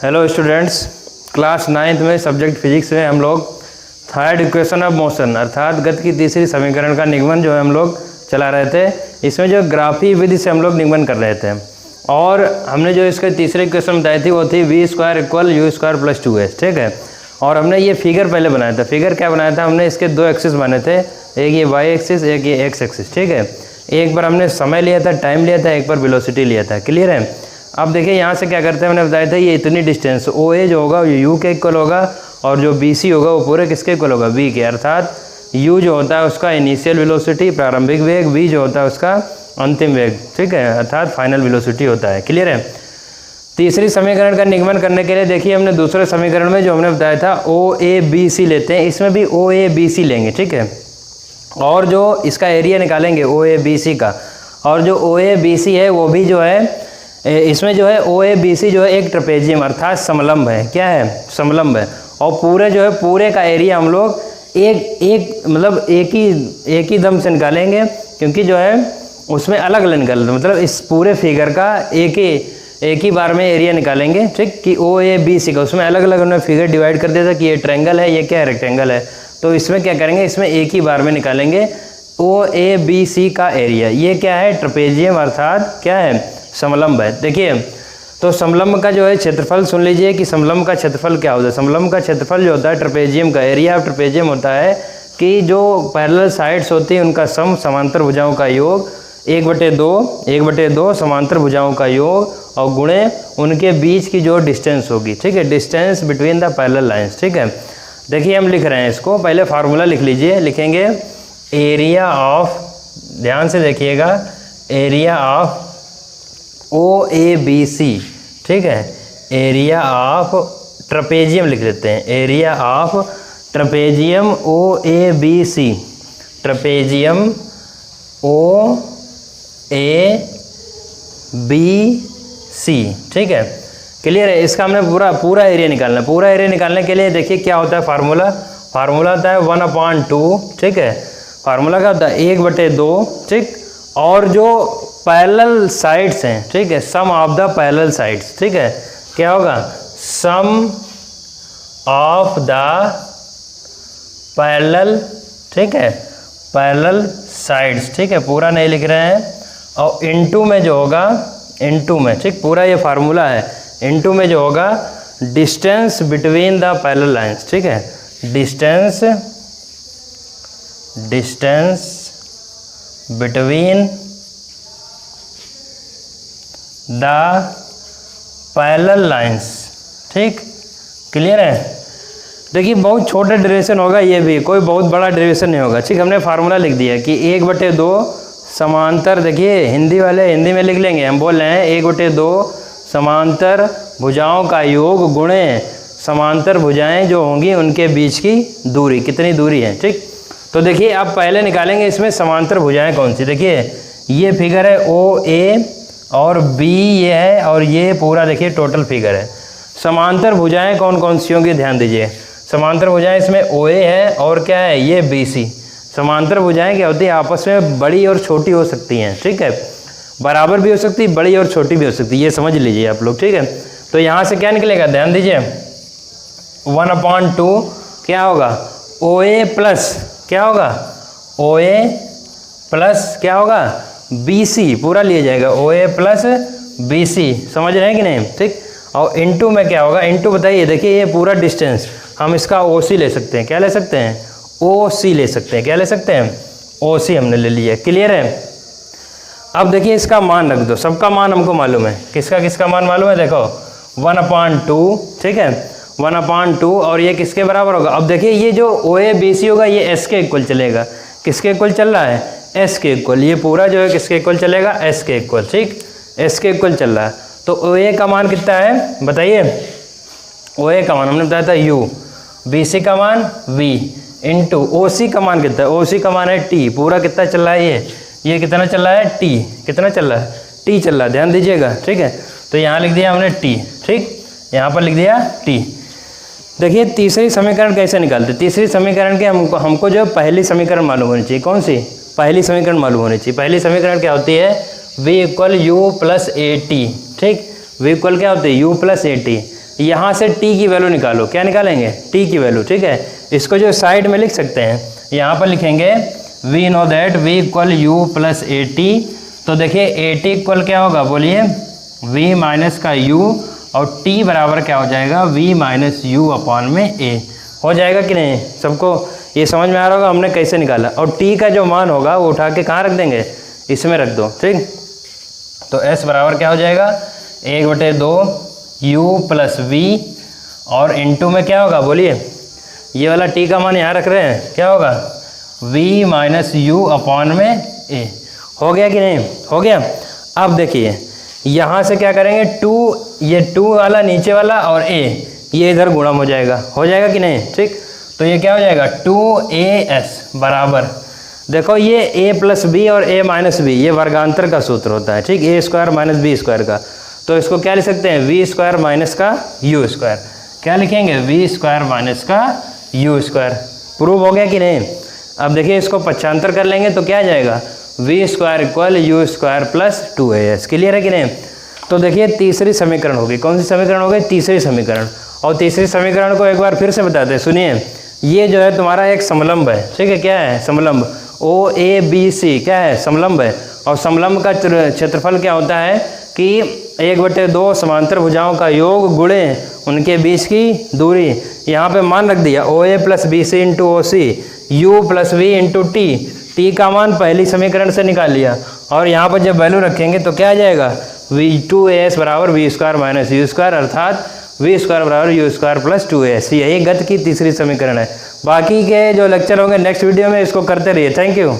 Hello students, class 9th में subject physics में हम लोग थर्ड इक्वेशन ऑफ मोशन अर्थात गति की तीसरी समीकरण का निगमन जो है हम लोग चला रहे थे। इसमें जो ग्राफी विधि से हम लोग निगमन कर रहे थे और हमने जो इसके तीसरे इक्वेशन बताई थी वो थी v² = u² + 2s। ठीक है, और हमने ये फिगर पहले बनाया था। फिगर क्या बनाया था हमने, इसके दो एक्सिस बने थे, एक ये y एक्सिस, एक ये x एक्सिस। ठीक है, एक बार हमने समय लिया था, टाइम लिया था, एक बार वेलोसिटी लिया था। क्लियर है। अब देखिए यहाँ से क्या करते हैं, मैंने बताया था ये इतनी डिस्टेंस OA जो होगा वो u के इक्वल होगा और जो BC होगा वो पूरे किसके इक्वल होगा, v के। अर्थात u जो होता है उसका इनिशियल वेलोसिटी प्रारंभिक वेग, v जो होता है उसका अंतिम वेग। ठीक है, अर्थात फाइनल वेलोसिटी होता है। क्लियर है। तीसरी समीकरण का निगमन करने के लिए देखिए हमने दूसरे समीकरण में जो हमने बताया था OABC लेते हैं, इसमें भी OABC लेंगे। ठीक है, और जो इसका एरिया निकालेंगे OABC का, और जो OABC है वो भी जो है इसमें जो है OABC जो है एक ट्रेपेजियम अर्थात समलंब है। क्या है, समलंब है। और पूरे जो है पूरे का एरिया हम लोग एक ही दम से निकालेंगे, क्योंकि जो है उसमें अलग अलग निकालते, मतलब इस पूरे फिगर का एक ही बार में एरिया निकालेंगे। ठीक, कि OABC का उसमें अलग अलग उन्होंने फिगर डिवाइड कर दिया था कि ये ट्रायंगल है, ये क्या है, रेक्टेंगल है। तो इसमें क्या करेंगे, इसमें एक ही बार में निकालेंगे OABC का एरिया। ये क्या है, ट्रेपेजियम अर्थात क्या है, समलंब है। देखिए तो समलंब का जो है क्षेत्रफल सुन लीजिए कि समलंब का क्षेत्रफल क्या होता है। समलंब का क्षेत्रफल जो होता है ट्रेपेजियम का, एरिया ऑफ ट्रेपेजियम होता है कि जो पैरेलल साइड्स होती हैं उनका सम, समांतर भुजाओं का योग 1/2 समांतर भुजाओं का योग और गुणे उनके बीच की जो डिस्टेंस होगी। ठीक है, distance between the parallel lines. ठीक है, देखिए हम लिख रहे हैं इसको, पहले फार्मूला लिख लीजिए। लिखेंगे एरिया ऑफ, ध्यान से देखिएगा, एरिया ऑफ OABC। ठीक है, एरिया ऑफ ट्रेपेजियम लिख लेते हैं, area of trapezium OABC, trapezium OABC। ठीक है, क्लियर है। इसका हमने पूरा एरिया निकालना है। पूरा एरिया निकालने के लिए देखिए क्या होता है फार्मूला होता है 1/2। ठीक है, फार्मूला क्या होता है 1/2। ठीक, और जो पैरेलल साइड्स हैं, ठीक है, सम ऑफ द पैरेलल साइड्स। ठीक है, क्या होगा, सम ऑफ द पैरेलल, ठीक है, पैरेलल साइड्स। ठीक है, पूरा नहीं लिख रहे हैं। और इनटू में जो होगा, इनटू में, ठीक, पूरा ये फार्मूला है, इनटू में जो होगा distance between the parallel lines. ठीक है, distance between the parallel lines. ठीक, क्लियर है। देखिए बहुत छोटा डेरिवेशन होगा, ये भी कोई बहुत बड़ा डेरिवेशन नहीं होगा। ठीक, हमने फार्मूला लिख दिया कि 1/2 समांतर, देखिए हिंदी वाले हिंदी में लिख लेंगे, हम बोल रहे हैं 1/2 समांतर भुजाओं का योग गुणे समांतर भुजाएं जो होंगी उनके बीच की दूरी, कितनी दूरी है। ठीक, तो देखिए आप पहले निकालेंगे इसमें समांतर भुजाएं कौन सी। देखिए ये फिगर है OA और B ये है, और ये पूरा देखिए टोटल फिगर है। समांतर भुजाएं कौन कौन सी होंगी, ध्यान दीजिए। समांतर भुजाएं इसमें OA है और क्या है, ये BC। समांतर भुजाएं क्या होती है, आपस में बड़ी और छोटी हो सकती हैं। ठीक है, बराबर भी हो सकती है, बड़ी और छोटी भी हो सकती है, ये समझ लीजिए आप लोग। ठीक है, तो यहाँ से क्या निकलेगा, ध्यान दीजिए 1/2 क्या होगा, OA प्लस क्या होगा, OA प्लस क्या होगा, BC, पूरा लिया जाएगा OA प्लस BC। समझ रहे हैं कि नहीं। ठीक, और इनटू में क्या होगा, इनटू बताइए, देखिए ये पूरा डिस्टेंस हम इसका OC ले सकते हैं। क्या ले सकते हैं, OC ले सकते हैं। क्या ले सकते हैं, OC हमने ले लिया। क्लियर है। अब देखिए इसका मान रख दो, सबका मान हमको मालूम है, किसका मान मालूम है, देखो 1/2। ठीक है, 1/2 और ये किसके बराबर होगा। अब देखिए ये जो OABC होगा ये S के इक्वल चलेगा। किसके इक्वल चल रहा है, S के इक्वल। ये पूरा जो है किसके इक्वल चलेगा, S के इक्वल। ठीक, S के इक्वल चल रहा है। तो OA का मान कितना है बताइए, OA का मान हमने बताया था U, BC का मान V इंटू OC का मान कितना है, OC का मान है T। पूरा कितना चल रहा है, ये कितना चल रहा है, T। कितना चल रहा है, T चल रहा है, ध्यान दीजिएगा। ठीक है, तो यहाँ लिख दिया हमने T। ठीक, यहाँ पर लिख दिया T। देखिए तीसरी समीकरण कैसे निकालते। तीसरी समीकरण के हमको जो पहली समीकरण मालूम होनी चाहिए। कौन सी, पहली समीकरण मालूम होनी चाहिए। पहली समीकरण क्या होती है, v = u + at। ठीक, v इक्वल क्या होती है, u + at। यहाँ से टी की वैल्यू निकालो। क्या निकालेंगे? टी की वैल्यू, ठीक है। इसको जो साइड में लिख सकते हैं, यहाँ पर लिखेंगे we know that v equal u plus a t. तो देखिए ए टी इक्वल क्या होगा, बोलिए v माइनस का u, और t बराबर क्या हो जाएगा, v माइनस यू अपॉन में a। हो जाएगा कि नहीं? सबको ये समझ में आ रहा होगा हमने कैसे निकाला। और t का जो मान होगा वो उठा के कहाँ रख देंगे, इसमें रख दो, ठीक। तो s बराबर क्या हो जाएगा, 1/2 u प्लस v, और इनटू में क्या होगा, बोलिए ये वाला t का मान यहाँ रख रहे हैं, क्या होगा, v माइनस यू अपॉन में a। हो गया कि नहीं? हो गया। अब देखिए यहाँ से क्या करेंगे, 2, ये 2 वाला नीचे वाला और a ये इधर गुणा हो जाएगा कि नहीं, ठीक। तो ये क्या हो जाएगा, 2as बराबर, देखो ये a प्लस बी और a माइनस बी ये वर्गांतर का सूत्र होता है, ठीक, a square minus b square का। तो इसको क्या लिख सकते हैं, v स्क्वायर माइनस का u स्क्वायर। क्या लिखेंगे, v स्क्वायर माइनस का u स्क्वायर। प्रूव हो गया कि नहीं? अब देखिए इसको पक्षांतर कर लेंगे तो क्या आ जाएगा, v square equal you square plus 2as। Clear है कि नहीं? तो देखिए तीसरी समीकरण होगी, कौन सी समीकरण हो गई, तीसरी समीकरण। और तीसरी समीकरण को एक बार फिर से बताते हैं, सुनिए। ये जो है तुम्हारा एक समलंब है, ठीक है, क्या है, समलंब OABC क्या है, समलंब है। और समलंब का क्षेत्रफल क्या होता है कि 1/2 समांतर भुजाओं का योग गुणे उनके बीच की दूरी। यहाँ पे मान रख दिया OA plus BC into OC, U plus V into T का मान पहली समीकरण से निकाल लिया। और यहाँ पर जब वैल्यू रखेंगे तो क्या आ जाएगा, v2as बराबर v square minus you square, अर्थात v स्क्वायर बराबर यू स्क्वायर प्लस 2as। यही गति की तीसरी समीकरण है। बाकी के जो लेक्चर होंगे नेक्स्ट वीडियो में इसको करते रहिए। Thank you.